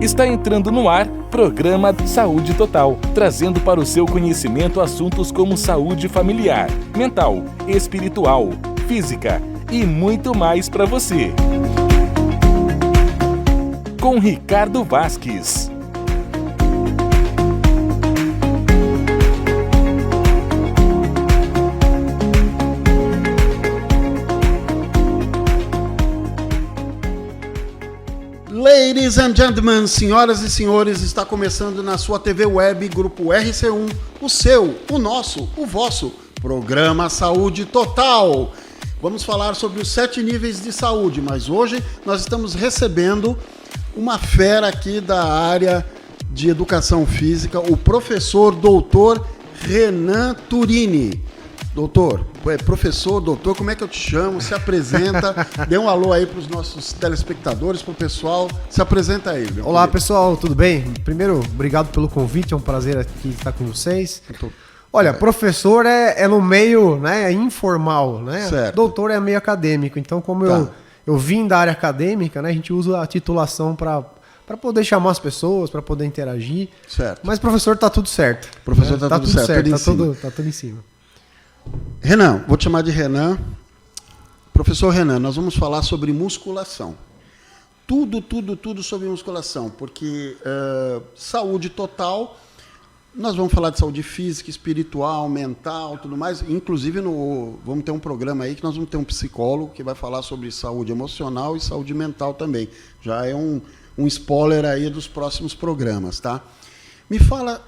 Está entrando no ar Programa Saúde Total, trazendo para o seu conhecimento assuntos como saúde familiar, mental, espiritual, física e muito mais para você. Com Ricardo Vasques. Ladies and gentlemen, senhoras e senhores, está começando na sua TV web, Grupo RC1, o seu, o nosso, o vosso Programa Saúde Total. Vamos falar sobre os 7 níveis de saúde, mas hoje nós estamos recebendo uma fera aqui da área de educação física, o professor doutor Renan Turini. Doutor, professor, doutor, como é que eu te chamo? Se apresenta, dê um alô aí para os nossos telespectadores, para o pessoal, se apresenta aí. Olá querido. Pessoal, tudo bem? Primeiro, obrigado pelo convite, é um prazer aqui estar com vocês. Olha, professor é no meio, né, informal, né? Certo. Doutor é meio acadêmico, então como eu vim da área acadêmica, né, a gente usa a titulação para poder chamar as pessoas, para poder interagir. Certo. Mas professor tá tudo certo. Professor tá tudo certo, tá tudo em cima. Renan, vou te chamar de Renan. Professor Renan, nós vamos falar sobre musculação. Tudo sobre musculação, porque saúde total, nós vamos falar de saúde física, espiritual, mental, tudo mais. Inclusive, vamos ter um programa aí que nós vamos ter um psicólogo que vai falar sobre saúde emocional e saúde mental também. Já é um spoiler aí dos próximos programas, tá? Me fala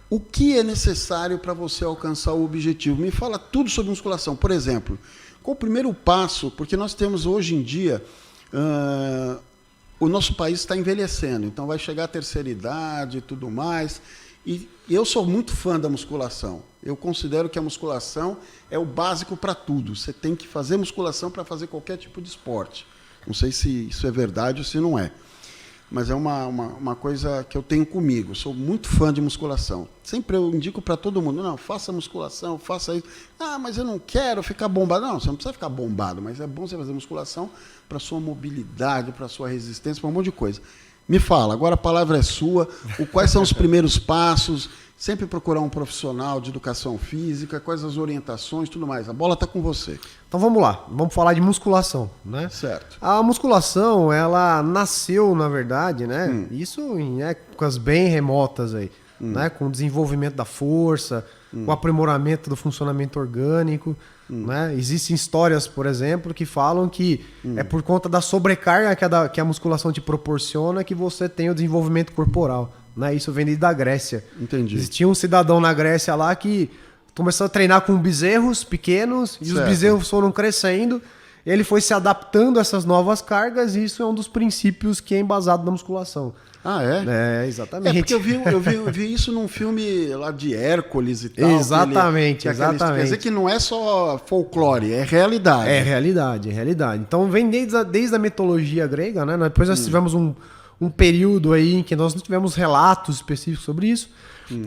o que é necessário para você alcançar o objetivo. Me fala tudo sobre musculação. Por exemplo, qual o primeiro passo? Porque nós temos hoje em dia, o nosso país está envelhecendo, então vai chegar a terceira idade e tudo mais. E eu sou muito fã da musculação. Eu considero que a musculação é o básico para tudo. Você tem que fazer musculação para fazer qualquer tipo de esporte. Não sei se isso é verdade ou se não é. Mas é uma coisa que eu tenho comigo. Eu sou muito fã de musculação. Sempre eu indico para todo mundo, não, faça musculação, faça isso. Ah, mas eu não quero ficar bombado. Não, você não precisa ficar bombado, mas é bom você fazer musculação para sua mobilidade, para sua resistência, para um monte de coisa. Me fala, agora a palavra é sua, quais são os primeiros passos, sempre procurar um profissional de educação física, quais as orientações, tudo mais. A bola está com você. Então vamos lá, vamos falar de musculação, né? Certo. A musculação, ela nasceu, na verdade, né? Isso em épocas bem remotas aí, né? Com o desenvolvimento da força, com o aprimoramento do funcionamento orgânico, né? Existem histórias, por exemplo, que falam que é por conta da sobrecarga que a musculação te proporciona que você tem o desenvolvimento corporal, né? Isso vem desde a Grécia. Entendi. Existia um cidadão na Grécia lá que começou a treinar com bezerros pequenos e os bezerros foram crescendo. Ele foi se adaptando a essas novas cargas e isso é um dos princípios que é embasado na musculação. Ah, é? É, exatamente. É, porque eu vi isso num filme lá de Hércules e tal. Exatamente, Quer dizer que não é só folclore, é realidade. É realidade. Então vem desde a mitologia grega, né? Depois nós tivemos um período aí em que nós não tivemos relatos específicos sobre isso.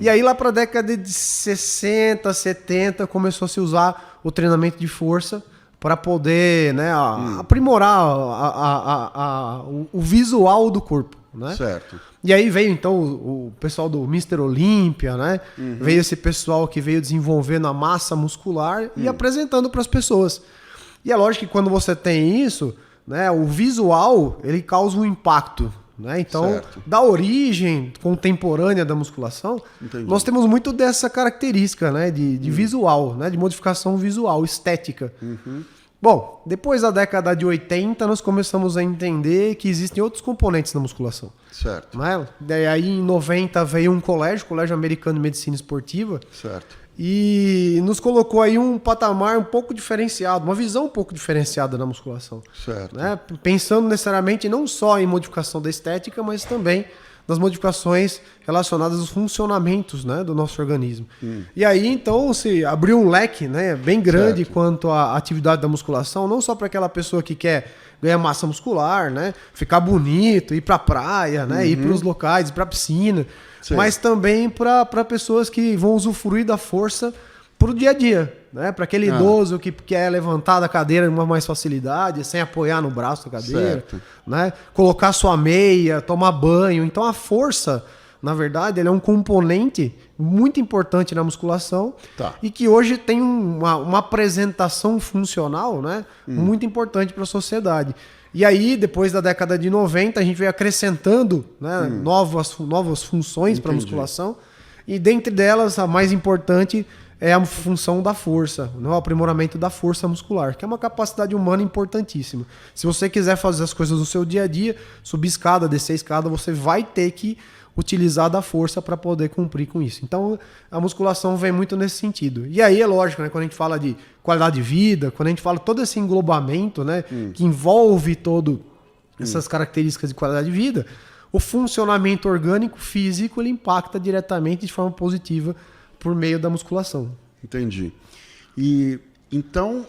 E aí lá para a década de 60, 70 começou a se usar o treinamento de força para poder, né, aprimorar o visual do corpo, né? Certo. E aí veio então o pessoal do Mr. Olympia, né? Veio esse pessoal que veio desenvolvendo a massa muscular e apresentando para as pessoas. E é lógico que quando você tem isso, né, o visual ele causa um impacto, né? Então, certo, da origem contemporânea da musculação, nós temos muito dessa característica, né, de visual, né, de modificação visual, estética. Bom, depois da década de 80, nós começamos a entender que existem outros componentes na musculação. Certo. Né? Daí aí em 90 veio um Colégio Americano de Medicina Esportiva. Certo. E nos colocou aí um patamar um pouco diferenciado, uma visão um pouco diferenciada na musculação. Certo. Né? Pensando necessariamente não só em modificação da estética, mas também das modificações relacionadas aos funcionamentos, né, do nosso organismo. E aí, então, se abriu um leque, né, bem grande, certo, quanto à atividade da musculação, não só para aquela pessoa que quer ganhar massa muscular, né, ficar bonito, ir para a praia, né, ir para os locais, ir para a piscina, mas também para pessoas que vão usufruir da força pro dia a dia, né? Para aquele idoso que quer levantar da cadeira com mais facilidade, sem apoiar no braço da cadeira, Certo. né? Colocar sua meia, tomar banho. Então a força, na verdade, ele é um componente muito importante na musculação e que hoje tem uma apresentação funcional, né? Muito importante para a sociedade. E aí, depois da década de 90, a gente veio acrescentando, né, novas funções para a musculação. E dentre delas, a mais importante é a função da força, né, o aprimoramento da força muscular, que é uma capacidade humana importantíssima. Se você quiser fazer as coisas no seu dia a dia, subir escada, descer escada, você vai ter que utilizar da força para poder cumprir com isso. Então, a musculação vem muito nesse sentido. E aí é lógico, né, quando a gente fala de qualidade de vida, quando a gente fala todo esse englobamento, né, que envolve todo essas características de qualidade de vida, o funcionamento orgânico físico ele impacta diretamente de forma positiva por meio da musculação. Entendi. E então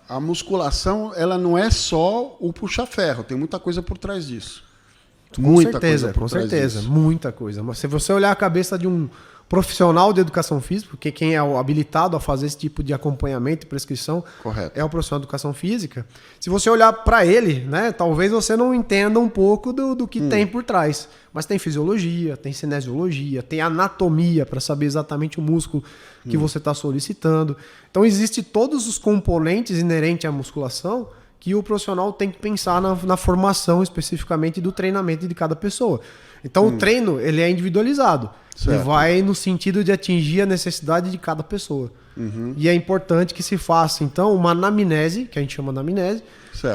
a musculação ela não é só o puxa-ferro, tem muita coisa por trás disso. Muita coisa por trás disso. Muita coisa. Mas se você olhar a cabeça de um profissional de educação física, porque quem é o habilitado a fazer esse tipo de acompanhamento e prescrição é o profissional de educação física. Se você olhar para ele, né, talvez você não entenda um pouco do que tem por trás. Mas tem fisiologia, tem cinesiologia, tem anatomia para saber exatamente o músculo que você está solicitando. Então, existem todos os componentes inerentes à musculação que o profissional tem que pensar na formação especificamente do treinamento de cada pessoa. Então o treino ele é individualizado. Ele vai no sentido de atingir a necessidade de cada pessoa. E é importante que se faça então uma anamnese, que a gente chama de anamnese,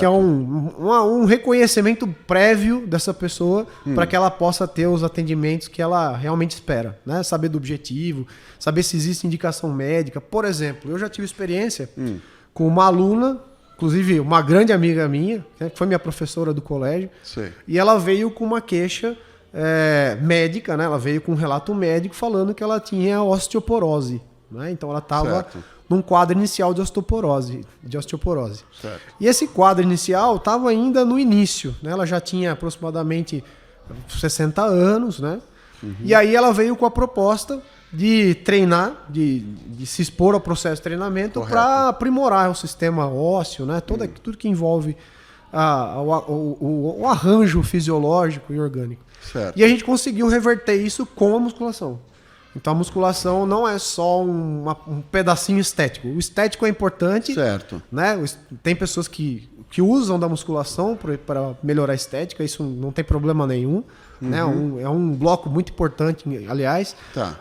que é um reconhecimento prévio dessa pessoa para que ela possa ter os atendimentos que ela realmente espera, né? Saber do objetivo, saber se existe indicação médica. Por exemplo, eu já tive experiência com uma aluna, inclusive uma grande amiga minha, que foi minha professora do colégio, e ela veio com uma queixa médica, né? Ela veio com um relato médico falando que ela tinha osteoporose, né? Então ela estava num quadro inicial de osteoporose. E esse quadro inicial estava ainda no início, né? Ela já tinha aproximadamente 60 anos, né? E aí ela veio com a proposta de treinar, de se expor ao processo de treinamento para aprimorar o sistema ósseo, né? Tudo que envolve o arranjo fisiológico e orgânico. E a gente conseguiu reverter isso com a musculação. Então a musculação não é só um pedacinho estético. O estético é importante, né? Tem pessoas que usam da musculação para melhorar a estética, isso não tem problema nenhum. Né? É um bloco muito importante, aliás.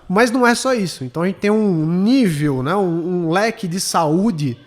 Mas não é só isso. Então a gente tem um nível, né? um leque de saúde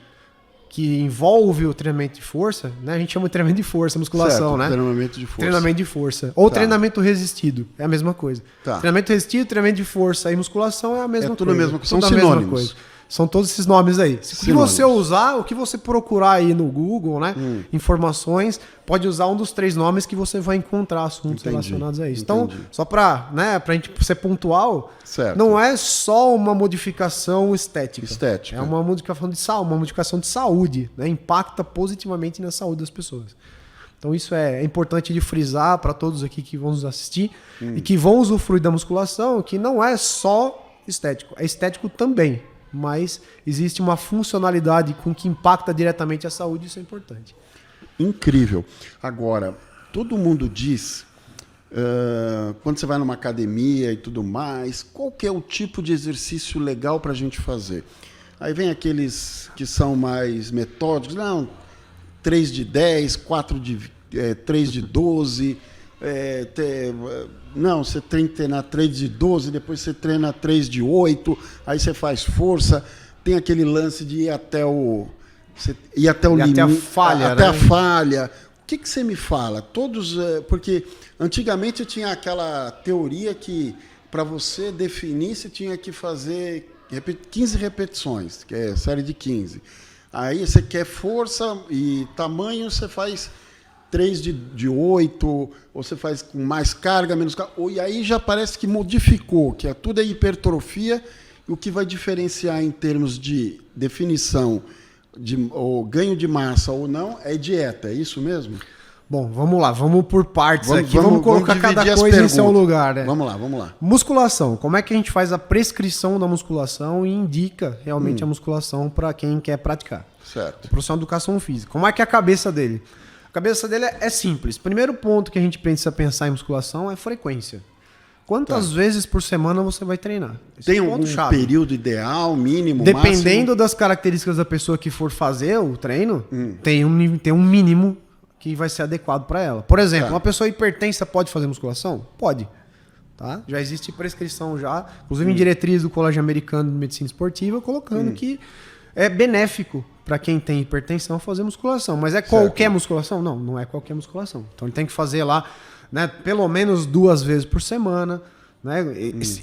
que envolve o treinamento de força, né? A gente chama de treinamento de força, musculação, né? Treinamento de força. Treinamento de força. Ou treinamento resistido, é a mesma coisa. Treinamento resistido, treinamento de força e musculação é a mesma coisa. Tudo a mesma coisa. São sinônimos. São todos esses nomes aí. O que você usar, o que você procurar aí no Google, né? Informações, pode usar um dos 3 nomes que você vai encontrar assuntos relacionados a isso. Então, só para a gente ser pontual, não é só uma modificação estética. É uma modificação de saúde, né? Impacta positivamente na saúde das pessoas. Então isso é importante de frisar para todos aqui que vão nos assistir e que vão usufruir da musculação, que não é só estético, é estético também. Mas existe uma funcionalidade com que impacta diretamente a saúde, isso é importante. Incrível. Agora, todo mundo diz, quando você vai numa academia e tudo mais, qual que é o tipo de exercício legal para a gente fazer? Aí vem aqueles que são mais metódicos, não, 3 de 10, 3 de 12... não, você tem que treinar 3 de 12, depois você treina 3 de 8, aí você faz força, tem aquele lance de ir até o limite, até a falha. O que você me fala? Porque antigamente tinha aquela teoria que para você definir você tinha que fazer 15 repetições, que é série de 15. Aí você quer força e tamanho, você faz 3 de 8, ou você faz com mais carga, menos carga, e aí já parece que modificou, que tudo é hipertrofia, e o que vai diferenciar em termos de definição, ou ganho de massa ou não, é dieta, é isso mesmo? Bom, vamos lá, vamos por partes aqui, vamos colocar cada coisa em seu lugar, né? Vamos lá. Musculação, como é que a gente faz a prescrição da musculação e indica realmente a musculação para quem quer praticar? Certo. O profissional de educação física. Como é que é a cabeça dele? A cabeça dele é simples. Primeiro ponto que a gente precisa pensar em musculação é frequência. Quantas vezes por semana você vai treinar? Esse tem algum período ideal, mínimo, dependendo das características da pessoa que for fazer o treino, tem um mínimo que vai ser adequado para ela. Por exemplo, uma pessoa hipertensa pode fazer musculação? Pode. Tá? Já existe prescrição já, inclusive em diretriz do Colégio Americano de Medicina Esportiva, colocando que é benéfico para quem tem hipertensão fazer musculação. Mas é qualquer musculação? Não, não é qualquer musculação. Então ele tem que fazer lá, né, pelo menos 2 vezes por semana. Né?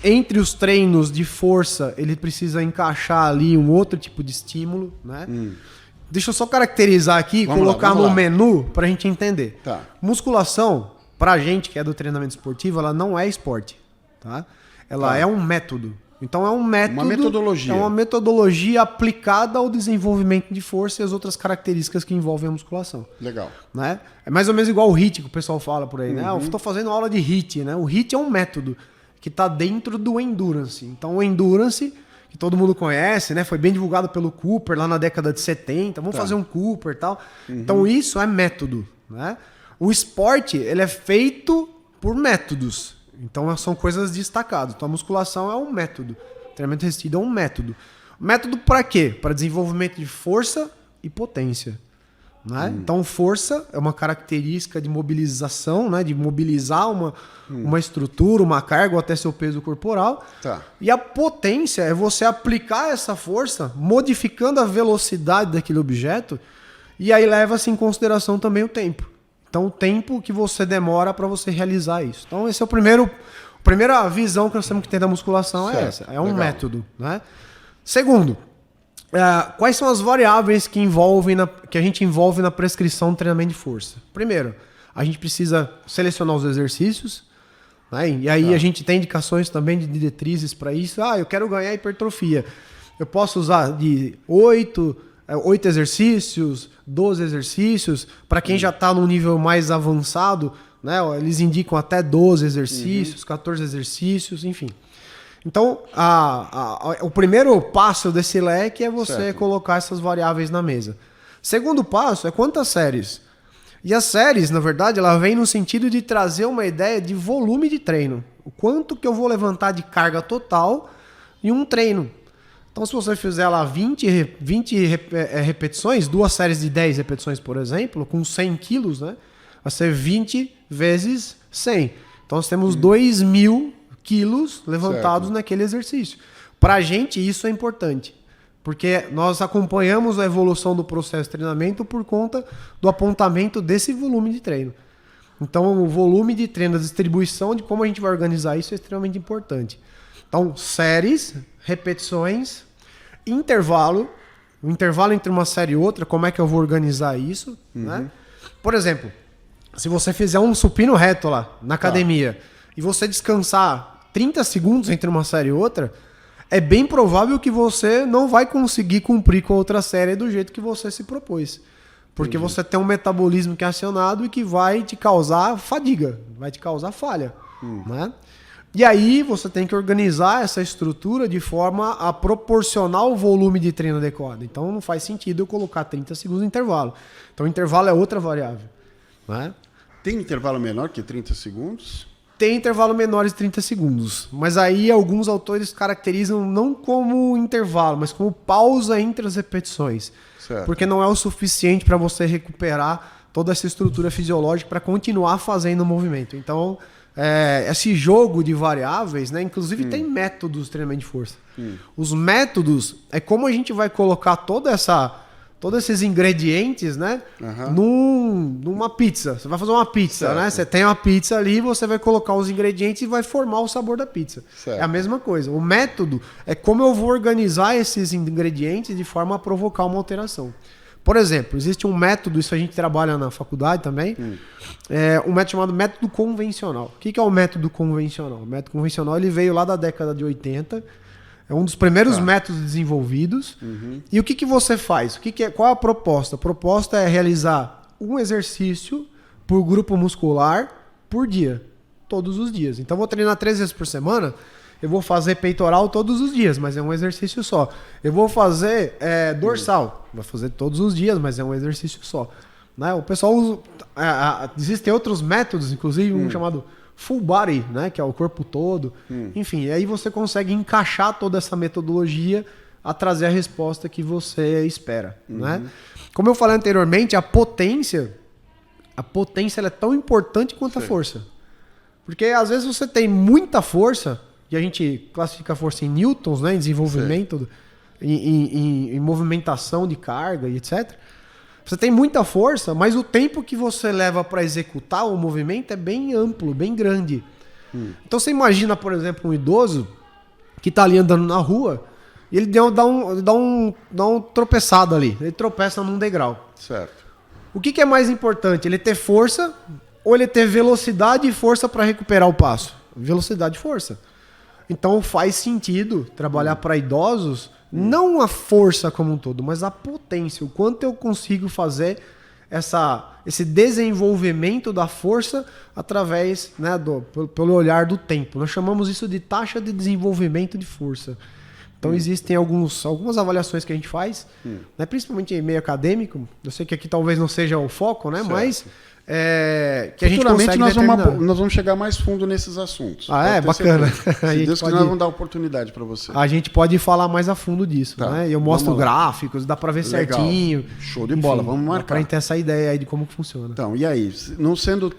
Entre os treinos de força, ele precisa encaixar ali um outro tipo de estímulo. Né? Deixa eu só caracterizar aqui e colocar no menu para a gente entender. Tá. Musculação, pra gente que é do treinamento esportivo, ela não é esporte. Tá? Ela é um método. Então é um método. Uma metodologia. É uma metodologia aplicada ao desenvolvimento de força e as outras características que envolvem a musculação. Legal. Né? É mais ou menos igual o HIIT que o pessoal fala por aí. Né? Eu estou fazendo aula de HIIT. Né? O HIIT é um método que está dentro do Endurance. Então o Endurance, que todo mundo conhece, né? Foi bem divulgado pelo Cooper lá na década de 70. Vamos fazer um Cooper e tal. Então isso é método. Né? O esporte, ele é feito por métodos. Então são coisas destacadas. Então a musculação é um método. O treinamento resistido é um método. Método para quê? Para desenvolvimento de força e potência. Né? Então força é uma característica de mobilização, né? De mobilizar uma estrutura, uma carga ou até seu peso corporal. Tá. E a potência é você aplicar essa força modificando a velocidade daquele objeto, e aí leva-se em consideração também o tempo. Então, o tempo que você demora para você realizar isso. Então, esse é a primeira visão que nós temos que ter da musculação. Certo. É essa. É um método. Né? Segundo, quais são as variáveis que a gente envolve na prescrição do treinamento de força? Primeiro, a gente precisa selecionar os exercícios. Né? E aí a gente tem indicações também de diretrizes para isso. Eu quero ganhar hipertrofia. Eu posso usar de 8 exercícios, 12 exercícios. Para quem já está num nível mais avançado, né, eles indicam até 12 exercícios, 14 exercícios, enfim. Então, o primeiro passo desse leque é você colocar essas variáveis na mesa. Segundo passo é quantas séries. E as séries, na verdade, ela vem no sentido de trazer uma ideia de volume de treino. O quanto que eu vou levantar de carga total em um treino. Então, se você fizer lá 20 repetições, 2 séries de 10 repetições, por exemplo, com 100 quilos, né? Vai ser 20 vezes 100. Então, nós temos 2.000 quilos levantados naquele exercício. Para a gente, isso é importante. Porque nós acompanhamos a evolução do processo de treinamento por conta do apontamento desse volume de treino. Então, o volume de treino, a distribuição de como a gente vai organizar isso é extremamente importante. Então, séries, repetições, intervalo, o intervalo entre uma série e outra, como é que eu vou organizar isso? Né? Por exemplo, se você fizer um supino reto lá na academia e você descansar 30 segundos entre uma série e outra, é bem provável que você não vai conseguir cumprir com a outra série do jeito que você se propôs. Porque você tem um metabolismo que é acionado e que vai te causar fadiga, vai te causar falha. Né? E aí você tem que organizar essa estrutura de forma a proporcionar o volume de treino adequado. Então não faz sentido eu colocar 30 segundos de intervalo. Então o intervalo é outra variável. Né? Tem intervalo menor que 30 segundos? Tem intervalo menor de 30 segundos. Mas aí alguns autores caracterizam não como intervalo, mas como pausa entre as repetições. Certo. Porque não é o suficiente para você recuperar toda essa estrutura fisiológica para continuar fazendo o movimento. Então, esse jogo de variáveis, né? Inclusive tem métodos de treinamento de força. Os métodos é como a gente vai colocar todos esses ingredientes, né? Numa pizza. Você vai fazer uma pizza, né? Você tem uma pizza ali, você vai colocar os ingredientes e vai formar o sabor da pizza. Certo. É a mesma coisa. O método é como eu vou organizar esses ingredientes de forma a provocar uma alteração. Por exemplo, existe um método, isso a gente trabalha na faculdade também, um método chamado método convencional. O que é o método convencional? O método convencional ele veio lá da década de 80, é um dos primeiros métodos desenvolvidos. E o que você faz? Qual é a proposta? A proposta é realizar um exercício por grupo muscular por dia, todos os dias. Então, eu vou treinar 3 vezes por semana, eu vou fazer peitoral todos os dias, mas é um exercício só. Eu vou fazer dorsal, vou fazer todos os dias, mas é um exercício só. Né? O pessoal usa... existem outros métodos, inclusive um chamado full body, né? Que é o corpo todo. Enfim, aí você consegue encaixar toda essa metodologia a trazer a resposta que você espera. Né? Como eu falei anteriormente, a potência ela é tão importante quanto a força. Porque às vezes você tem muita força, e a gente classifica a força em newtons, né? Em desenvolvimento, em movimentação de carga e etc. Você tem muita força, mas o tempo que você leva para executar o movimento é bem amplo, bem grande. Então você imagina, por exemplo, um idoso que está ali andando na rua e ele dá um tropeçado ali. Ele tropeça num degrau. Certo. O que é mais importante? Ele ter força ou ele ter velocidade e força para recuperar o passo? Velocidade e força. Então faz sentido trabalhar para idosos, não a força como um todo, mas a potência. O quanto eu consigo fazer esse desenvolvimento da força através, né, pelo olhar do tempo. Nós chamamos isso de taxa de desenvolvimento de força. Então existem algumas avaliações que a gente faz, né, principalmente em meio acadêmico. Eu sei que aqui talvez não seja o foco, né, mas que a gente consegue nós vamos chegar mais fundo nesses assuntos. Bacana. Se Deus quiser, nós vamos dar oportunidade para você. A gente pode falar mais a fundo disso, né? Eu mostro gráficos, dá para ver certinho. Show de bola, vamos marcar. Para gente ter essa ideia aí de como funciona. Então, e aí? Não sendo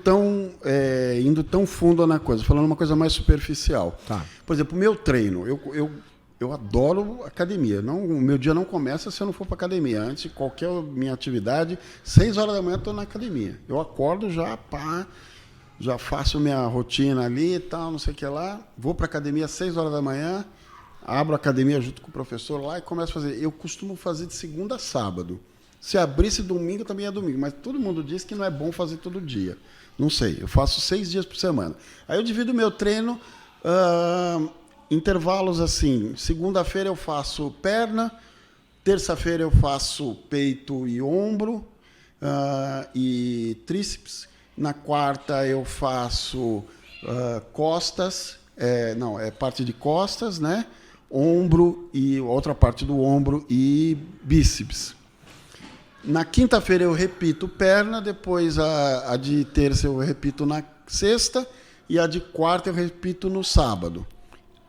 indo tão fundo na coisa, falando uma coisa mais superficial. Tá. Por exemplo, o meu treino, eu adoro academia. O meu dia não começa se eu não for para academia. Antes de qualquer minha atividade, 6 horas da manhã eu estou na academia. Eu acordo já faço minha rotina ali e tal, não sei o que lá. Vou para academia às 6 horas da manhã, abro a academia junto com o professor lá e começo a fazer. Eu costumo fazer de segunda a sábado. Se abrisse domingo, também é domingo. Mas todo mundo diz que não é bom fazer todo dia. Não sei, eu faço 6 dias por semana. Aí eu divido o meu treino... intervalos assim, segunda-feira eu faço perna, terça-feira eu faço peito e ombro e tríceps, na quarta eu faço costas, parte de costas, né? Ombro e outra parte do ombro e bíceps. Na quinta-feira eu repito perna, depois a de terça eu repito na sexta e a de quarta eu repito no sábado.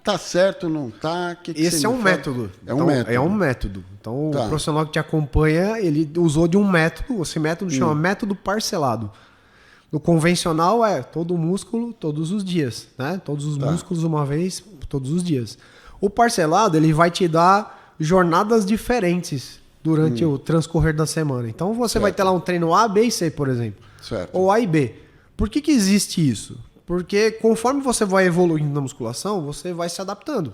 Tá certo, não tá? Esse é um método. É um método. É um método. Então, o profissional que te acompanha, ele usou de um método. Esse método chama método parcelado. No convencional todo músculo, todos os dias. Né? Todos os músculos uma vez, todos os dias. O parcelado, ele vai te dar jornadas diferentes durante o transcorrer da semana. Então, você vai ter lá um treino A, B e C, por exemplo. Certo. Ou A e B. Por que existe isso? Porque conforme você vai evoluindo na musculação, você vai se adaptando.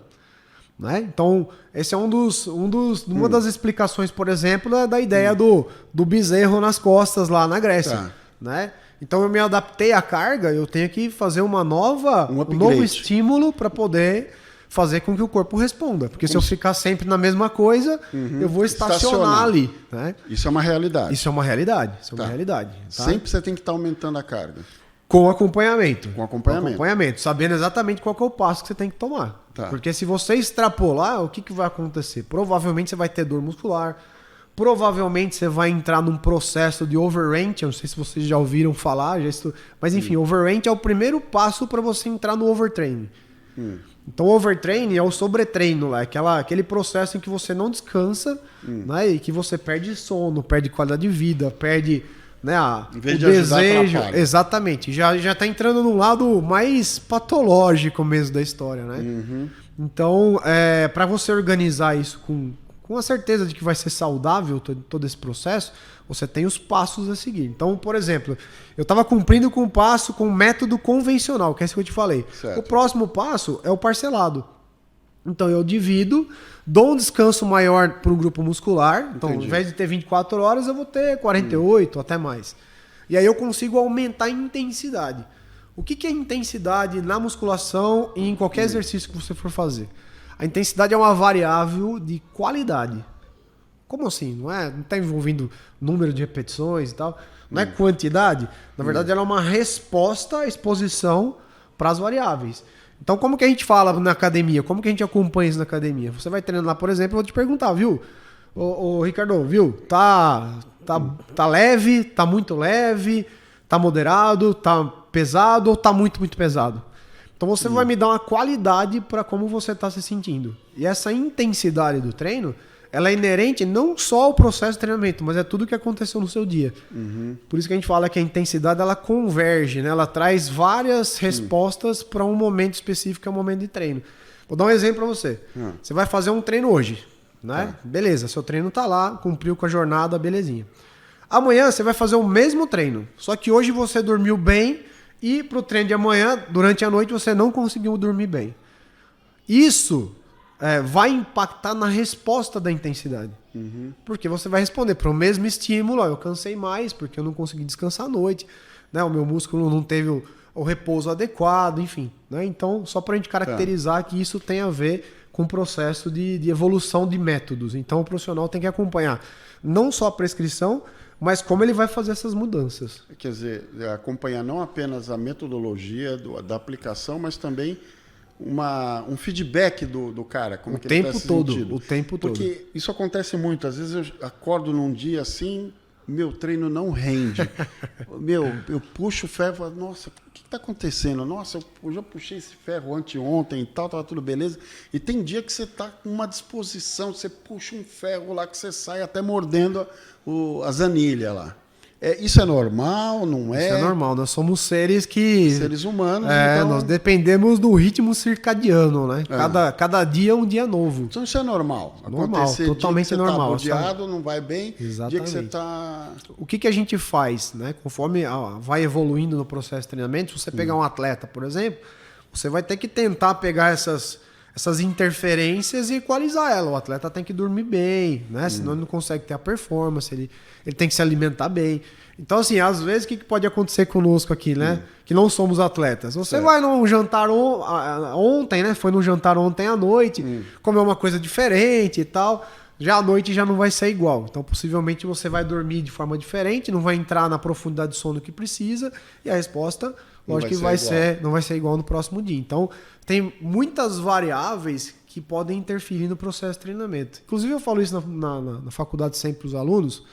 Né? Então, esse é uma das explicações, por exemplo, da ideia do bezerro nas costas lá na Grécia. Né? Então, eu me adaptei à carga, eu tenho que fazer um novo estímulo para poder fazer com que o corpo responda. Porque se eu ficar sempre na mesma coisa, eu vou estacionar ali. Né? Isso é uma realidade. Isso é uma realidade. Tá? Sempre você tem que estar aumentando a carga. Com acompanhamento. Com acompanhamento. Sabendo exatamente qual que é o passo que você tem que tomar. Porque se você extrapolar, o que vai acontecer? Provavelmente você vai ter dor muscular. Provavelmente você vai entrar num processo de overrange. Eu não sei se vocês já ouviram falar. Mas enfim, overrange é o primeiro passo para você entrar no overtraining. Então, o overtraining é o sobretreino lá. Aquele processo em que você não descansa, né, e que você perde sono, perde qualidade de vida, perde... Né, em vez de desejo, exatamente, já tá entrando num lado mais patológico mesmo da história, né? Então, para você organizar isso com a certeza de que vai ser saudável todo esse processo, você tem os passos a seguir. Então, por exemplo, eu estava cumprindo com o passo com o método convencional, que é isso que eu te falei. Certo. O próximo passo é o parcelado. Então, eu divido, dou um descanso maior para o grupo muscular. Então, ao invés de ter 24 horas, eu vou ter 48, até mais. E aí eu consigo aumentar a intensidade. O que é intensidade na musculação e em qualquer exercício que você for fazer? A intensidade é uma variável de qualidade. Como assim? Não está envolvendo número de repetições e tal. Não é quantidade. Na verdade, ela é uma resposta à exposição para as variáveis. Então, como que a gente fala na academia? Como que a gente acompanha isso na academia? Você vai treinando lá, por exemplo, eu vou te perguntar, viu? Ô Ricardo, viu? Tá leve, tá muito leve, tá moderado, tá pesado ou tá muito, muito pesado? Então você vai me dar uma qualidade para como você está se sentindo. E essa intensidade do treino, ela é inerente não só ao processo de treinamento, mas é tudo que aconteceu no seu dia. Por isso que a gente fala que a intensidade ela converge, né? Ela traz várias respostas para um momento específico, que é o momento de treino. Vou dar um exemplo para você. Você vai fazer um treino hoje, né? Beleza, seu treino tá lá, cumpriu com a jornada, belezinha. Amanhã você vai fazer o mesmo treino, só que hoje você dormiu bem e para o treino de amanhã, durante a noite, você não conseguiu dormir bem. Isso vai impactar na resposta da intensidade. Porque você vai responder para o mesmo estímulo, ó, eu cansei mais porque eu não consegui descansar à noite, né? O meu músculo não teve o repouso adequado, enfim. Né? Então, só para a gente caracterizar que isso tem a ver com o processo de evolução de métodos. Então, o profissional tem que acompanhar não só a prescrição, mas como ele vai fazer essas mudanças. Quer dizer, acompanhar não apenas a metodologia da aplicação, mas também um feedback do cara. Como O que ele tempo tá se todo, sentindo. o tempo todo. Porque isso acontece muito. Às vezes eu acordo num dia assim, meu treino não rende. Eu puxo o ferro e falo, nossa, o que está acontecendo? Nossa, eu já puxei esse ferro anteontem e tal, estava tudo beleza. E tem dia que você está com uma disposição, você puxa um ferro lá que você sai até mordendo as anilhas lá. Isso é normal, não é? Isso é normal, nós somos seres humanos. Então... Nós dependemos do ritmo circadiano, né? Cada dia é um dia novo. Então isso é normal. Normal, totalmente dia que você normal. Tá bodeado, não vai bem. Exatamente. Dia que você tá... O que a gente faz, né? Conforme vai evoluindo no processo de treinamento, se você pegar um atleta, por exemplo, você vai ter que tentar pegar essas interferências e equalizar ela. O atleta tem que dormir bem, né? Senão ele não consegue ter a performance, ele tem que se alimentar bem. Então, assim, às vezes, o que pode acontecer conosco aqui, né? Que não somos atletas. Você vai num jantar ontem, né? Foi num jantar ontem à noite, comeu uma coisa diferente e tal. Já à noite já não vai ser igual. Então, possivelmente, você vai dormir de forma diferente, não vai entrar na profundidade de sono que precisa, e a resposta, lógico que não vai ser igual no próximo dia. Então, tem muitas variáveis que podem interferir no processo de treinamento. Inclusive, eu falo isso na faculdade sempre para os alunos,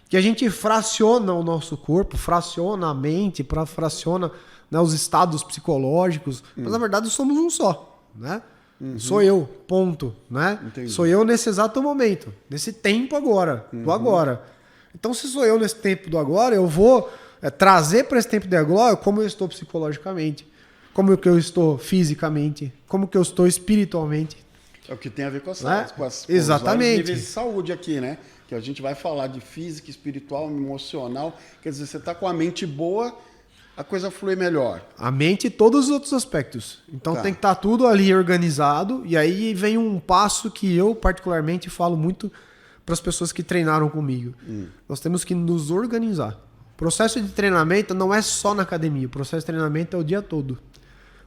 que a gente fraciona o nosso corpo, fraciona a mente, fraciona, né, os estados psicológicos, mas na verdade somos um só, né? Sou eu, ponto, né? Entendi. Sou eu nesse exato momento, nesse tempo agora, do agora. Então, se sou eu nesse tempo do agora, eu vou trazer para esse tempo de agora como eu estou psicologicamente, como que eu estou fisicamente, como que eu estou espiritualmente. É o que tem a ver com as Exatamente. os níveis de saúde aqui, né? Que a gente vai falar de física, espiritual, emocional. Quer dizer, você está com a mente boa, a coisa flui melhor. A mente e todos os outros aspectos. Então tem que estar tudo ali organizado. E aí vem um passo que eu particularmente falo muito para as pessoas que treinaram comigo. Nós temos que nos organizar. O processo de treinamento não é só na academia. O processo de treinamento é o dia todo.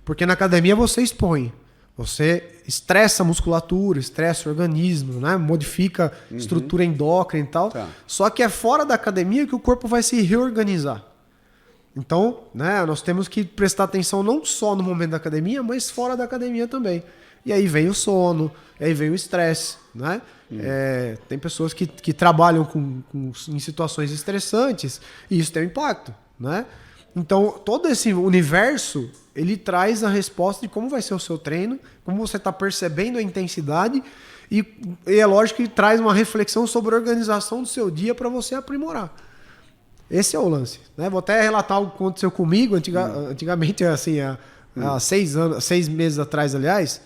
Porque na academia você expõe. Você estressa a musculatura, estressa o organismo, né? Modifica a estrutura endócrina e tal. Só que é fora da academia que o corpo vai se reorganizar. Então, né, nós temos que prestar atenção não só no momento da academia, mas fora da academia também. E aí vem o sono, aí vem o estresse, né? Tem pessoas que trabalham em situações estressantes e isso tem um impacto, né? Então, todo esse universo, ele traz a resposta de como vai ser o seu treino, como você está percebendo a intensidade e é lógico que traz uma reflexão sobre a organização do seu dia para você aprimorar. Esse é o lance, né? Vou até relatar o que aconteceu comigo antigamente, assim, há 6 meses atrás, aliás,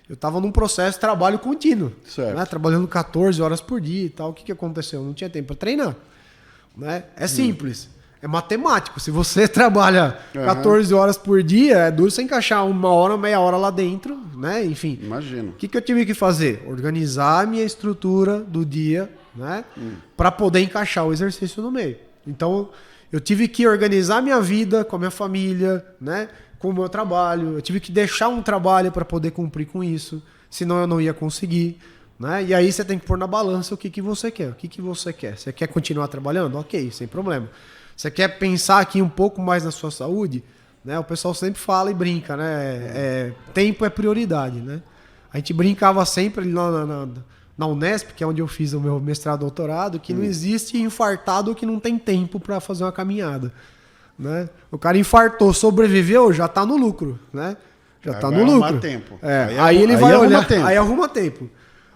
eu estava num processo de trabalho contínuo, né? Trabalhando 14 horas por dia e tal. O que aconteceu? Não tinha tempo para treinar, né? É simples. É matemático. Se você trabalha 14 horas por dia, é duro você encaixar 1 hora, meia hora lá dentro, né? Enfim. Imagino. O que eu tive que fazer? Organizar a minha estrutura do dia, né? Para poder encaixar o exercício no meio. Então, eu tive que organizar a minha vida com a minha família, né? Com o meu trabalho. Eu tive que deixar um trabalho para poder cumprir com isso. Senão eu não ia conseguir. Né? E aí você tem que pôr na balança o que você quer. O que você quer? Você quer continuar trabalhando? Ok, sem problema. Você quer pensar aqui um pouco mais na sua saúde? Né? O pessoal sempre fala e brinca, né? Tempo é prioridade, né? A gente brincava sempre na Unesp, que é onde eu fiz o meu mestrado e doutorado, que não existe infartado que não tem tempo para fazer uma caminhada. Né? O cara infartou, sobreviveu, já está no lucro. Né? Já está no lucro. Tempo. Aí ele vai olhar, aí arruma tempo.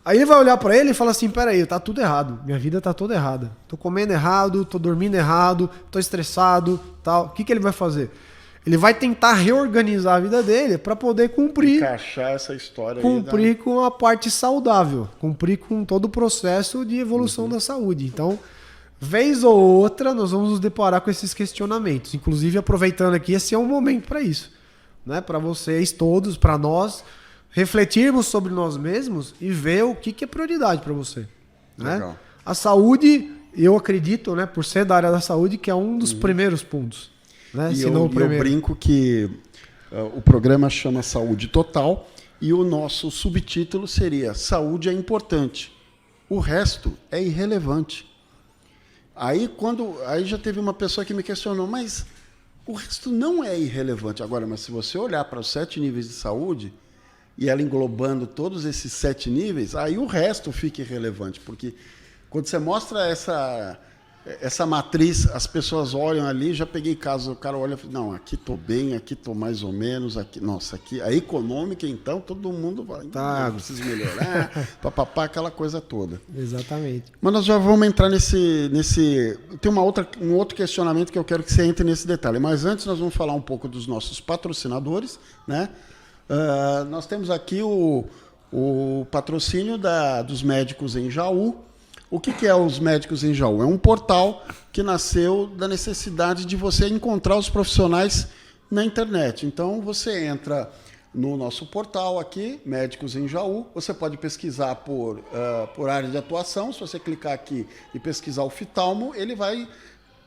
Aí ele vai olhar para ele e fala assim, peraí, tá tudo errado, minha vida tá toda errada. Tô comendo errado, tô dormindo errado, tô estressado, tal. O que ele vai fazer? Ele vai tentar reorganizar a vida dele para poder cumprir. Encaixar essa história cumprir com a parte saudável, cumprir com todo o processo de evolução da saúde. Então, vez ou outra, nós vamos nos deparar com esses questionamentos. Inclusive, aproveitando aqui, esse é um momento para isso. Né? Para vocês todos, para nós, refletirmos sobre nós mesmos e ver o que é prioridade para você. Né? A saúde, eu acredito, né, por ser da área da saúde, que é um dos primeiros pontos. Né? E eu brinco que o programa chama Saúde Total e o nosso subtítulo seria Saúde é importante. O resto é irrelevante. Aí já teve uma pessoa que me questionou, mas o resto não é irrelevante. Agora, mas se você olhar para os 7 níveis de saúde, e ela englobando todos esses 7 níveis, aí o resto fica irrelevante, porque quando você mostra essa matriz, as pessoas olham ali, já peguei casos, o cara olha e fala, não, aqui estou bem, aqui estou mais ou menos, aqui, nossa, aqui, a econômica, então, todo mundo vai, preciso melhorar, papapá, aquela coisa toda. Exatamente. Mas nós já vamos entrar nesse tem um outro questionamento que eu quero que você entre nesse detalhe, mas antes nós vamos falar um pouco dos nossos patrocinadores, né? Nós temos aqui o patrocínio dos médicos em Jaú. O que é os médicos em Jaú? É um portal que nasceu da necessidade de você encontrar os profissionais na internet. Então, você entra no nosso portal aqui, Médicos em Jaú, você pode pesquisar por área de atuação. Se você clicar aqui e pesquisar oftalmo, ele vai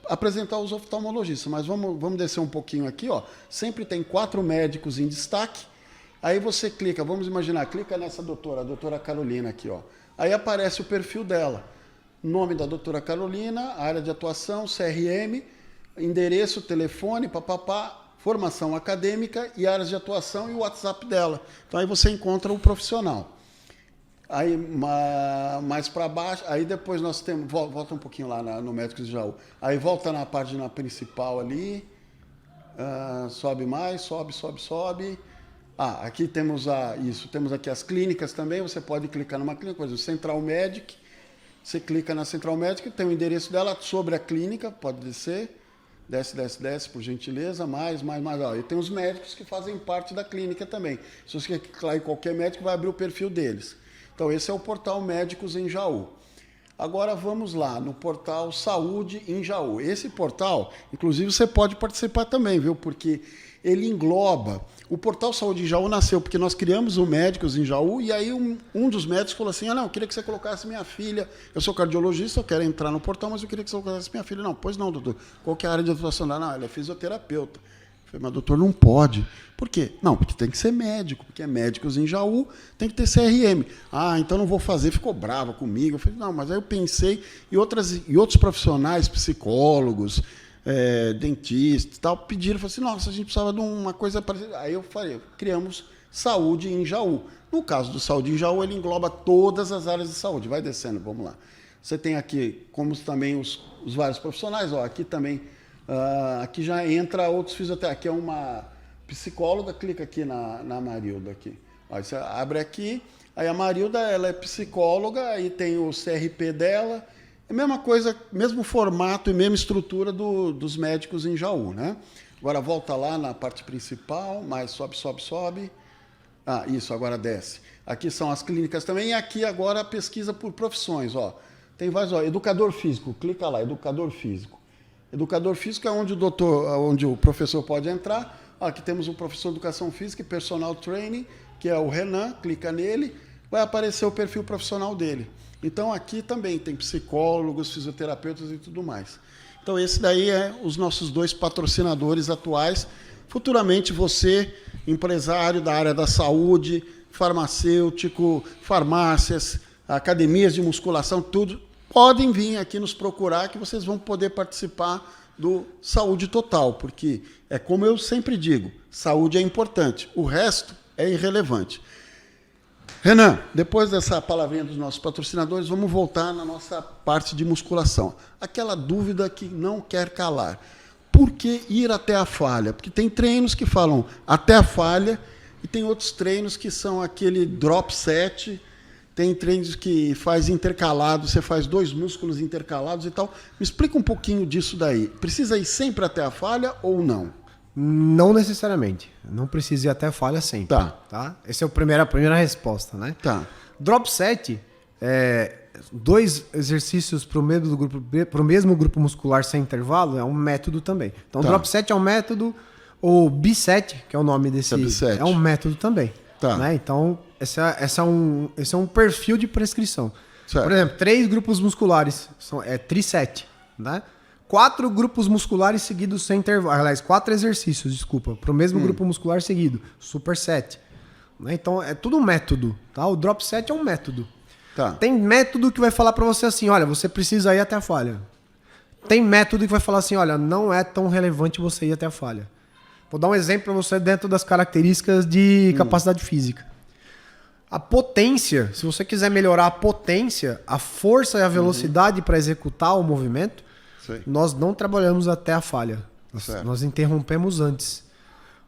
apresentar os oftalmologistas. Mas vamos descer um pouquinho aqui. Sempre tem 4 médicos em destaque. Aí você clica, vamos imaginar, clica nessa doutora, a doutora Carolina aqui. Aí aparece o perfil dela. Nome da doutora Carolina, área de atuação, CRM, endereço, telefone, papapá, formação acadêmica e áreas de atuação e o WhatsApp dela. Então aí você encontra o profissional. Aí mais para baixo, aí depois nós temos, volta um pouquinho lá no Médicos de Jaú. Aí volta na página principal ali, sobe mais, sobe. Aqui temos temos aqui as clínicas também, você pode clicar numa clínica, por exemplo, Central Medic, você clica na Central Medic, tem o endereço dela sobre a clínica, pode descer, desce, por gentileza, mais. E tem os médicos que fazem parte da clínica também. Se você clicar em qualquer médico, vai abrir o perfil deles. Então, esse é o portal Médicos em Jaú. Agora, vamos lá, no portal Saúde em Jaú. Esse portal, inclusive, você pode participar também, viu? Porque ele engloba... O portal Saúde em Jaú nasceu porque nós criamos o Médicos em Jaú e aí um dos médicos falou assim, eu queria que você colocasse minha filha, eu sou cardiologista, eu quero entrar no portal, mas eu queria que você colocasse minha filha. Não, pois não, doutor. Qual que é a área de atuação dela? Não, ela é fisioterapeuta. Eu falei, mas doutor, não pode. Por quê? Não, porque tem que ser médico, porque é Médicos em Jaú, tem que ter CRM. Então não vou fazer, ficou brava comigo. Eu falei, não, mas aí eu pensei, e outros profissionais, psicólogos, dentistas e tal, pediram, falaram assim, nossa, a gente precisava de uma coisa parecida. Aí eu falei, criamos Saúde em Jaú. No caso do Saúde em Jaú, ele engloba todas as áreas de saúde. Vai descendo, vamos lá. Você tem aqui, como também os vários profissionais, aqui também, aqui já entra outros fisioterapeutas. Aqui é uma psicóloga, clica aqui na Marilda. Aqui. Aí você abre aqui, aí a Marilda, ela é psicóloga, aí tem o CRP dela. É a mesma coisa, mesmo formato e mesma estrutura dos médicos em Jaú, né? Agora volta lá na parte principal, mais sobe. Isso, agora desce. Aqui são as clínicas também, e aqui agora a pesquisa por profissões, Tem vários, educador físico, clica lá, educador físico. Educador físico é onde o professor pode entrar. Aqui temos o professor de educação física e personal training, que é o Renan, clica nele, vai aparecer o perfil profissional dele. Então, aqui também tem psicólogos, fisioterapeutas e tudo mais. Então, esse daí é os nossos 2 patrocinadores atuais. Futuramente, você, empresário da área da saúde, farmacêutico, farmácias, academias de musculação, tudo, podem vir aqui nos procurar que vocês vão poder participar do Saúde Total, porque é como eu sempre digo, saúde é importante, o resto é irrelevante. Renan, depois dessa palavrinha dos nossos patrocinadores, vamos voltar na nossa parte de musculação. Aquela dúvida que não quer calar. Por que ir até a falha? Porque tem treinos que falam até a falha e tem outros treinos que são aquele drop set, tem treinos que faz intercalado, você faz 2 músculos intercalados e tal. Me explica um pouquinho disso daí. Precisa ir sempre até a falha ou não? Não necessariamente. Não precisa ir até a falha sempre. Tá? Essa é a primeira resposta, né? Tá. Drop set é 2 exercícios para o mesmo grupo muscular sem intervalo, é um método também. Então, drop set é um método, o B-set, que é o nome desse, é um método também. Tá. Né? Então, esse é um perfil de prescrição. Certo. Por exemplo, 3 grupos musculares, é tri-set, né? 4 grupos musculares seguidos sem intervalo. Aliás, 4 exercícios, desculpa, para o mesmo grupo muscular seguido. Superset. Né? Então, é tudo um método. Tá? O drop set é um método. Tá. Tem método que vai falar para você assim, olha, você precisa ir até a falha. Tem método que vai falar assim, olha, não é tão relevante você ir até a falha. Vou dar um exemplo para você dentro das características de capacidade física. A potência, se você quiser melhorar a potência, a força e a velocidade para executar o movimento, nós não trabalhamos até a falha. Nós interrompemos antes.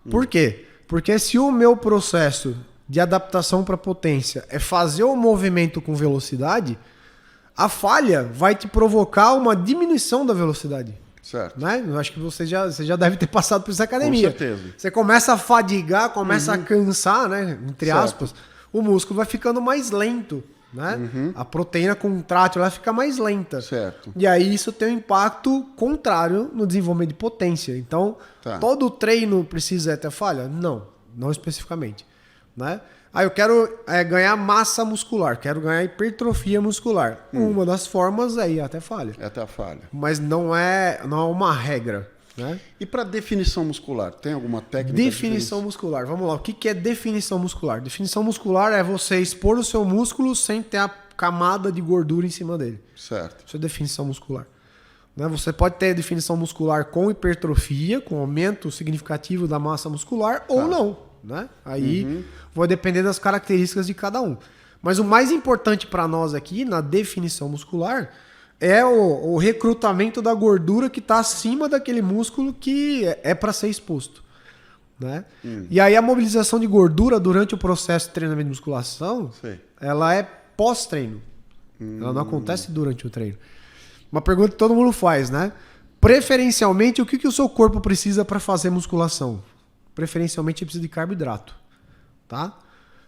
Por quê? Porque se o meu processo de adaptação para potência é fazer o movimento com velocidade, a falha vai te provocar uma diminuição da velocidade. Certo. Né? Eu acho que você já deve ter passado por essa academia. Com certeza. Você começa a fadigar, começa a cansar, né? Entre aspas, o músculo vai ficando mais lento. Né? A proteína contrátil ela fica mais lenta. Certo. E aí isso tem um impacto contrário no desenvolvimento de potência. Então, todo treino precisa ir até a falha? Não especificamente. Né? Eu quero ganhar massa muscular, quero ganhar hipertrofia muscular. Uma das formas é ir até a falha. É até a falha. Mas não é uma regra. Né? E para definição muscular, tem alguma técnica? Definição muscular, vamos lá. O que é definição muscular? Definição muscular é você expor o seu músculo sem ter a camada de gordura em cima dele. Certo. Isso é definição muscular. Né? Você pode ter definição muscular com hipertrofia, com aumento significativo da massa muscular, ou não. Né? Aí vai depender das características de cada um. Mas o mais importante para nós aqui, na definição muscular, é o recrutamento da gordura que está acima daquele músculo que é para ser exposto. Né? E aí a mobilização de gordura durante o processo de treinamento de musculação, ela é pós-treino. Ela não acontece durante o treino. Uma pergunta que todo mundo faz, né? Preferencialmente, o que o seu corpo precisa para fazer musculação? Preferencialmente, ele precisa de carboidrato. Tá?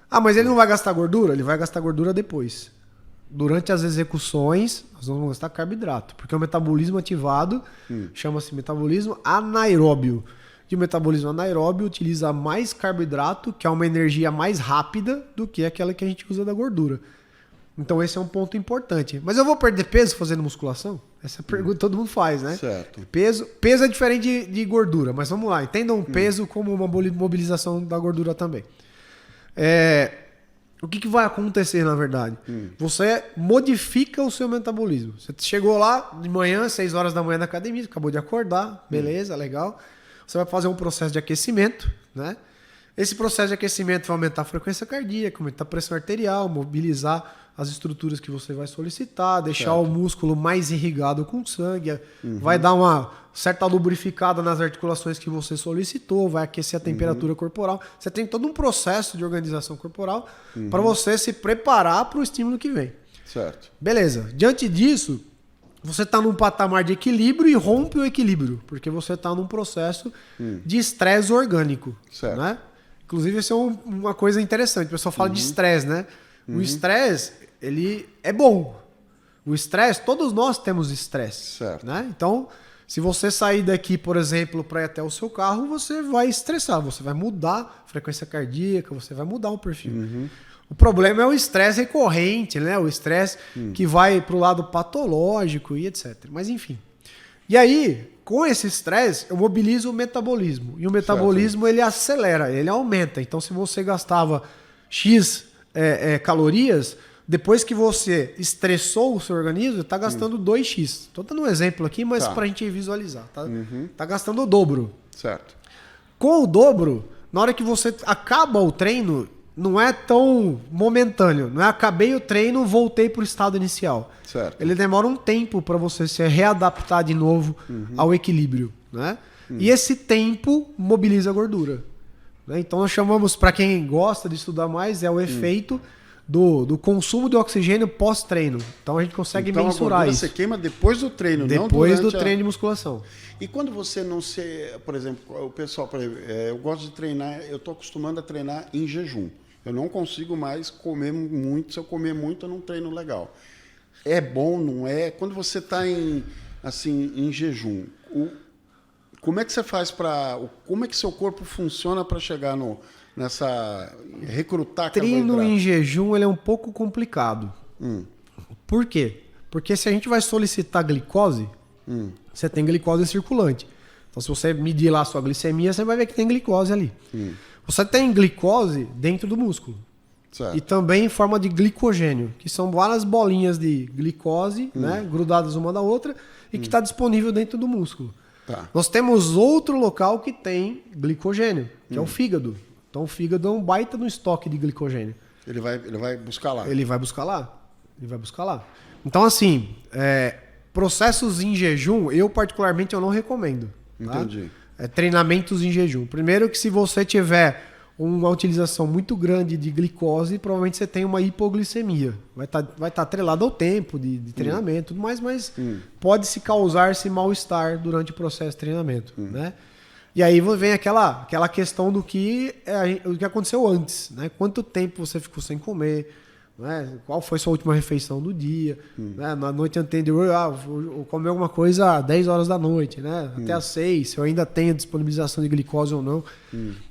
Mas ele não vai gastar gordura? Ele vai gastar gordura depois. Durante as execuções, nós vamos gastar carboidrato, porque o metabolismo ativado chama-se metabolismo anaeróbio. E o metabolismo anaeróbio utiliza mais carboidrato, que é uma energia mais rápida do que aquela que a gente usa da gordura. Então esse é um ponto importante. Mas eu vou perder peso fazendo musculação? Essa pergunta todo mundo faz, né? Certo. Peso é diferente de gordura, mas vamos lá. Entendam peso como uma mobilização da gordura também. O que vai acontecer, na verdade? Você modifica o seu metabolismo. Você chegou lá de manhã, 6 horas da manhã na academia, acabou de acordar, beleza, legal. Você vai fazer um processo de aquecimento, né? Esse processo de aquecimento vai aumentar a frequência cardíaca, aumentar a pressão arterial, mobilizar as estruturas que você vai solicitar, deixar o músculo mais irrigado com sangue, vai dar uma certa lubrificada nas articulações que você solicitou, vai aquecer a temperatura corporal. Você tem todo um processo de organização corporal para você se preparar para o estímulo que vem. Certo. Beleza. Diante disso, você está num patamar de equilíbrio e rompe o equilíbrio, porque você está num processo de estresse orgânico. Certo. Né? Inclusive, isso é uma coisa interessante. O pessoal fala de estresse, né? O estresse, ele é bom. O estresse, todos nós temos estresse. Certo. Né? Então, se você sair daqui, por exemplo, para ir até o seu carro, você vai estressar, você vai mudar a frequência cardíaca, você vai mudar o perfil. O problema é o estresse recorrente, né? O estresse que vai para o lado patológico e etc. Mas enfim. E aí, com esse estresse, eu mobilizo o metabolismo. E o metabolismo, ele acelera, ele aumenta. Então, se você gastava X calorias, depois que você estressou o seu organismo, está gastando 2x. Estou dando um exemplo aqui, mas para a gente visualizar. Tá gastando o dobro. Certo. Com o dobro, na hora que você acaba o treino, não é tão momentâneo. Não é acabei o treino, voltei para o estado inicial. Certo. Ele demora um tempo para você se readaptar de novo ao equilíbrio, né? E esse tempo mobiliza a gordura. Né? Então nós chamamos, para quem gosta de estudar mais, é o efeito do consumo de oxigênio pós-treino. Então a gente consegue mensurar isso. Você queima depois do treino, não depois durante do treino de musculação. E quando você não se... Por exemplo, o pessoal... eu gosto de treinar... Eu estou acostumando a treinar em jejum. Eu não consigo mais comer muito. Se eu comer muito, eu não treino legal. É bom, não é? Quando você está em jejum, como é que você faz para... Como é que seu corpo funciona para chegar nessa... recrutar treino carboidrato? em jejum ele é um pouco complicado. Por quê? Porque se a gente vai solicitar glicose, você tem glicose circulante. Então se você medir lá a sua glicemia, você vai ver que tem glicose ali. Você tem glicose dentro do músculo. Certo. E também em forma de glicogênio, que são várias bolinhas de glicose, né, grudadas uma da outra, e que está disponível dentro do músculo. Tá. Nós temos outro local que tem glicogênio, que é o fígado. Então o fígado é um baita no estoque de glicogênio. Ele vai buscar lá. Ele vai buscar lá. Ele vai buscar lá. Então, assim, processos em jejum, eu particularmente eu não recomendo. Tá? Entendi. Treinamentos em jejum. Primeiro que se você tiver uma utilização muito grande de glicose, provavelmente você tem uma hipoglicemia. Vai tá atrelado ao tempo de treinamento, tudo mais, mas pode se causar esse mal-estar durante o processo de treinamento, né? E aí vem aquela questão do que aconteceu antes, né? Quanto tempo você ficou sem comer, né? Qual foi sua última refeição do dia, né? Na noite anterior, vou comer alguma coisa às 10 horas da noite, né? Até às 6, se eu ainda tenho disponibilização de glicose ou não.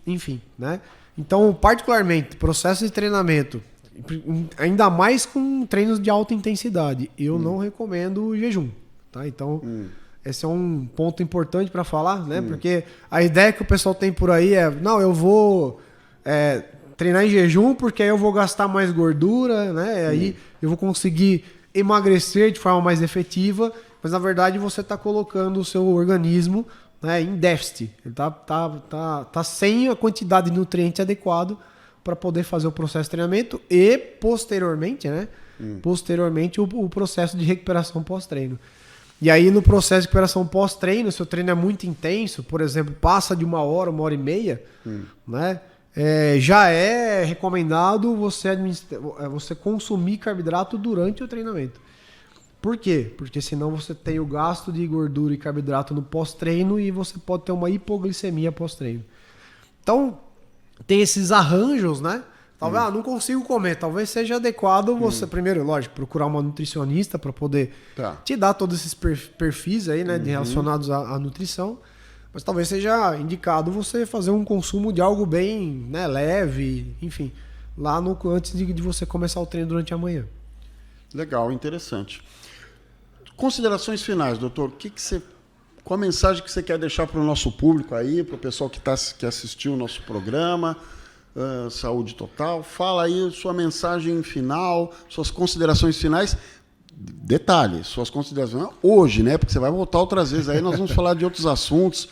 Enfim, né? Então, particularmente, processo de treinamento, ainda mais com treinos de alta intensidade, eu não recomendo o jejum, tá? Então, esse é um ponto importante para falar, né? Porque a ideia que o pessoal tem por aí é, não, eu vou treinar em jejum porque aí eu vou gastar mais gordura, né? Aí eu vou conseguir emagrecer de forma mais efetiva, mas na verdade você está colocando o seu organismo, né, em déficit. Ele tá sem a quantidade de nutriente adequado para poder fazer o processo de treinamento e posteriormente, né? Posteriormente o processo de recuperação pós-treino. E aí no processo de recuperação pós-treino, se o treino é muito intenso, por exemplo, passa de 1 hora e meia, né? Já é recomendado você consumir carboidrato durante o treinamento. Por quê? Porque senão você tem o gasto de gordura e carboidrato no pós-treino e você pode ter uma hipoglicemia pós-treino. Então, tem esses arranjos, né? Talvez, não consigo comer. Talvez seja adequado você, primeiro, lógico, procurar uma nutricionista para poder te dar todos esses perfis aí, né, relacionados à nutrição. Mas talvez seja indicado você fazer um consumo de algo bem, né, leve, enfim, lá antes de você começar o treino durante a manhã. Legal, interessante. Considerações finais, doutor. Qual a mensagem que você quer deixar para o nosso público aí, para o pessoal que assistiu o nosso programa, Saúde Total? Fala aí sua mensagem final, suas considerações finais. Detalhe, suas considerações hoje, né? Porque você vai voltar outras vezes. Aí nós vamos falar de outros assuntos.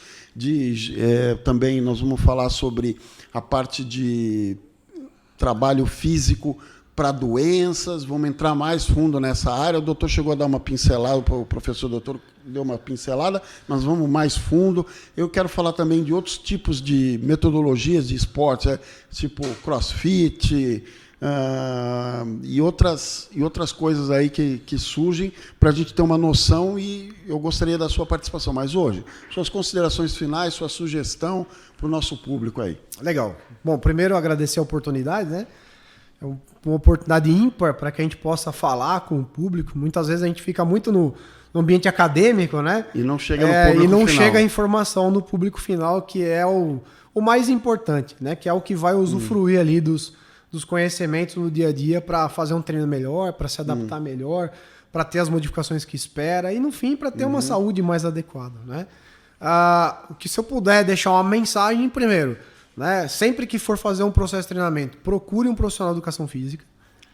Também nós vamos falar sobre a parte de trabalho físico para doenças, vamos entrar mais fundo nessa área. O doutor chegou a dar uma pincelada, o professor doutor deu uma pincelada, mas vamos mais fundo. Eu quero falar também de outros tipos de metodologias de esporte, tipo crossfit e outras coisas aí que surgem para a gente ter uma noção, e eu gostaria da sua participação. Mas hoje, suas considerações finais, sua sugestão para o nosso público aí. Legal. Bom, primeiro agradecer a oportunidade, né? É uma oportunidade ímpar para que a gente possa falar com o público. Muitas vezes a gente fica muito no ambiente acadêmico, né? E não chega no público final. E não chega a informação no público final, que é o mais importante, né? Que é o que vai usufruir ali dos conhecimentos no dia a dia para fazer um treino melhor, para se adaptar melhor, para ter as modificações que espera e, no fim, para ter uma saúde mais adequada, né? Que se eu puder deixar uma mensagem, primeiro, né? Sempre que for fazer um processo de treinamento, procure um profissional de educação física.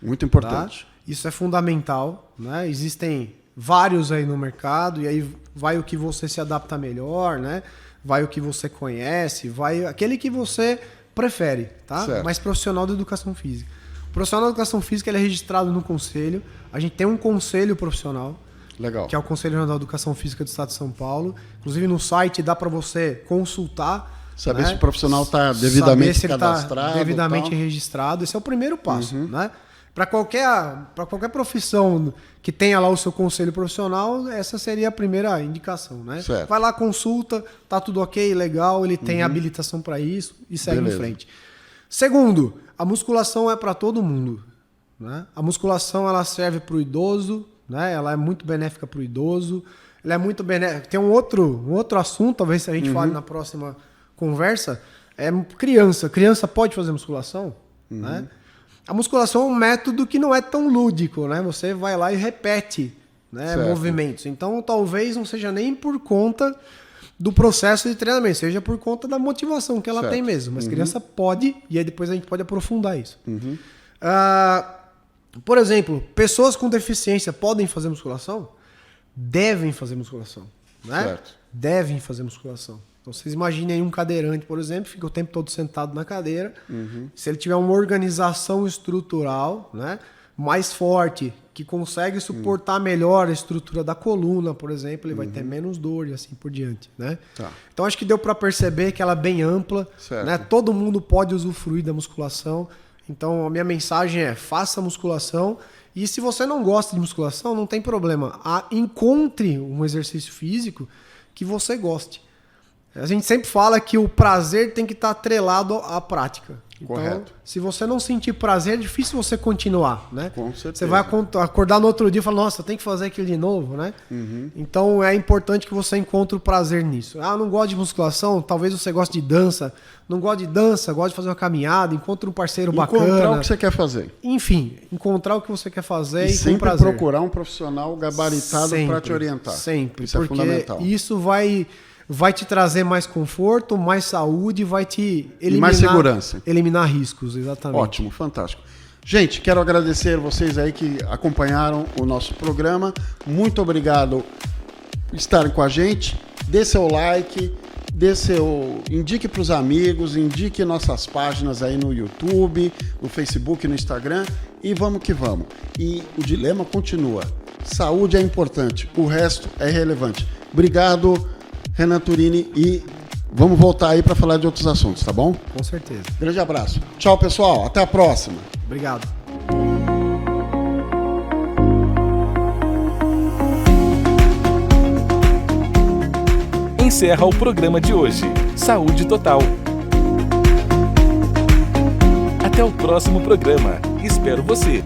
Muito importante. Tá? Isso é fundamental, né? Existem vários aí no mercado, e aí vai o que você se adapta melhor, né? Vai o que você conhece, vai aquele que você prefere, tá? Certo. Mas profissional da educação física. O profissional da educação física ele é registrado no conselho. A gente tem um conselho profissional, Legal. que é o Conselho Regional de Educação Física do Estado de São Paulo. Inclusive no site dá para você consultar. Saber né? se o profissional está devidamente Saber se ele cadastrado. tá devidamente tal. registrado. Esse é o primeiro passo, né? Para qualquer profissão que tenha lá o seu conselho profissional, essa seria a primeira indicação, né? Certo. Vai lá, consulta, tá tudo ok, legal, ele tem habilitação para isso e segue Beleza. em frente. Segundo, a musculação é para todo mundo, né? A musculação ela serve para o idoso, né? Ela é muito benéfica para o idoso. Ela é muito benéfica. Tem um outro assunto, talvez a gente fale na próxima conversa, é criança. Criança pode fazer musculação, né? A musculação é um método que não é tão lúdico, né? Você vai lá e repete, né, movimentos. Então, talvez não seja nem por conta do processo de treinamento, seja por conta da motivação que ela Certo. tem mesmo. Mas criança pode, e aí depois a gente pode aprofundar isso. Por exemplo, pessoas com deficiência podem fazer musculação? Devem fazer musculação, né? Certo. Devem fazer musculação. Então, vocês imaginem aí um cadeirante, por exemplo, fica o tempo todo sentado na cadeira. Se ele tiver uma organização estrutural, né, mais forte, que consegue suportar melhor a estrutura da coluna, por exemplo, ele vai ter menos dor e assim por diante, né? Tá. Então, acho que deu para perceber que ela é bem ampla, Certo. né? Todo mundo pode usufruir da musculação. Então, a minha mensagem é: faça musculação. E se você não gosta de musculação, não tem problema. Encontre um exercício físico que você goste. A gente sempre fala que o prazer tem que estar atrelado à prática. Então, Correto. se você não sentir prazer, é difícil você continuar, né? Com certeza. Você vai acordar no outro dia e falar, nossa, tem que fazer aquilo de novo, né? Então é importante que você encontre o prazer nisso. Ah, não gosto de musculação? Talvez você goste de dança. Não gosta de dança, gosta de fazer uma caminhada, encontre um parceiro bacana. Encontrar o que você quer fazer. Enfim, encontrar o que você quer fazer E com sempre prazer. procurar um profissional gabaritado para te orientar. Sempre, Isso é porque fundamental. isso vai te trazer mais conforto, mais saúde, vai te eliminar, E mais segurança. Eliminar riscos, exatamente. Ótimo, fantástico. Gente, quero agradecer vocês aí que acompanharam o nosso programa. Muito obrigado por estarem com a gente. Dê seu like, indique para os amigos, indique nossas páginas aí no YouTube, no Facebook, no Instagram e vamos que vamos. E o dilema continua. Saúde é importante, o resto é irrelevante. Obrigado, Renan Turini, e vamos voltar aí para falar de outros assuntos, tá bom? Com certeza. Grande abraço. Tchau, pessoal. Até a próxima. Obrigado. Encerra o programa de hoje. Saúde Total. Até o próximo programa. Espero você.